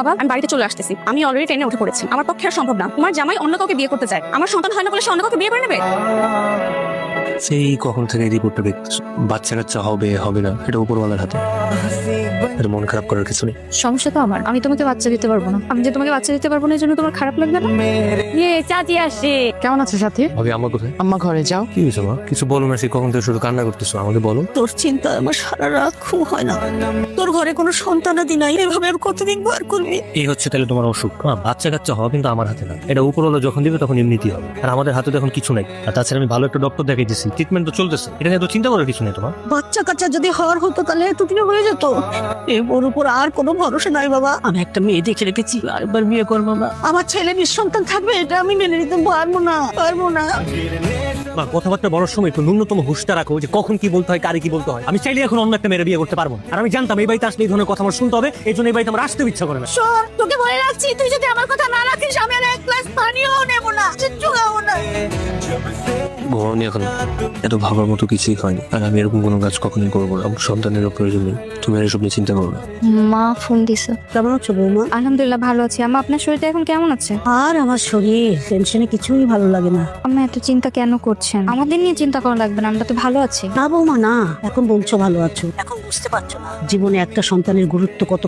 বাবা আমি বাড়িতে চলে আসতেছি, আমি অলরেডি ট্রেনে উঠে পড়েছি। আমার পক্ষে আর সম্ভব না তোমার জামাই অন্য কাউকে বিয়ে করতে চায়। আমার সন্তান হয় না বলে সে অন্য কাউকে বিয়ে করে নেবে? সেই কখন থেকে এই রিপোর্টটা দেখতেছো? বাচ্চা কাচ্চা হবে হবে না এটা উপরওয়ালার হাতে। এটা মন খারাপ করার কিছু নেই। সমস্যা তো আমার, আমি তোমাকে বাচ্চা দিতে পারবো না। আমি যে তোমাকে বাচ্চা দিতে পারবো না এই জন্য তোমার খারাপ লাগবে না? চাচি আসে। কেমন আছে সাথী? ভাবি আম্মা কোথায়? আম্মা ঘরে যাও। কি হয়েছে মা? কিছু বলো না, সে কখন থেকে শুধু কান্না করতেছো, আমাকে বলো। তোর চিন্তা আমার সারা রাত ঘুম হয় না। তোর ঘরে কোনো সন্তানাদি নাই, এভাবে আর কতদিন বার করবি? এই হচ্ছে তাহলে তোমার অসুখ। বাচ্চা কাচ্চা হওয়া কিন্তু আমার হাতে না, এটা উপরওয়ালা যখন দিবে তখন এমনিতেই হবে। আর আমাদের হাতে তো এখন কিছু নাই। আর তাছাড়া আমি ভালো একটা ডক্টর দেখাই দিচ্ছি, ট্রিটমেন্ট তো চলতেছে, এটা নিয়ে তো চিন্তা করার কিছু নেই তোমার। বাচ্চা কাচ্চা যদি হওয়ার হতো তাহলে এতদিনে হয়ে যেত। ওর উপর আর কোনো ভরসা নাই বাবা। আমি একটা মেয়ে দেখে রেখেছি, আরেকবার বিয়ে কর বাবা। আমার ছেলে নিঃসন্তান থাকবে এটা আমি মেনে নিতে পারবো না, পারবো না। মা কথাবার্তা বলার সময় একটু ন্যূনতম হুঁশটা রাখো, যে কখন কি বলতে হয়, কারে কি বলতে হয়। আমি চাইলে এখন অন্য একটা মেয়ের বিয়ে করতে পারবো না। আর আমি জানতাম এই বাড়িতে আসলে এই ধরনের কথা আমার শুনতে হবে, এই জন্য এই বাড়িতে আমার আসতে ইচ্ছা করে না। শোন, তোকে বলে রাখছি, তুই যদি আমার কথা না রাখিস আমি আর এক গ্লাস পানিও নেবো না, কিচ্ছু খাবো না। ভবানী এখন এত ভাবার মতো কিছুই হয়নি, আর আমি এরকম কোনো কাজ কখনোই করবো না। আমার সন্তানেরও প্রয়োজন নেই, তুমি আর এসব নিয়ে চিন্তা করো না। মা ফোন দিছে। কেমন আছো বৌমা? আলহামদুলিল্লাহ ভালো আছি। আম্মা আপনার শরীরটা এখন কেমন আছে? আর আমার শরীর টেনশনে কিছুই ভালো লাগে না। আম্মা এত চিন্তা কেন করছেন? আমাদের নিয়ে চিন্তা করা লাগবে না, আমরা তো ভালো আছি। না বৌমা না, এখন বলছো ভালো আছো, এখন বুঝতে পারছো না জীবনে একটা সন্তানের গুরুত্ব কত।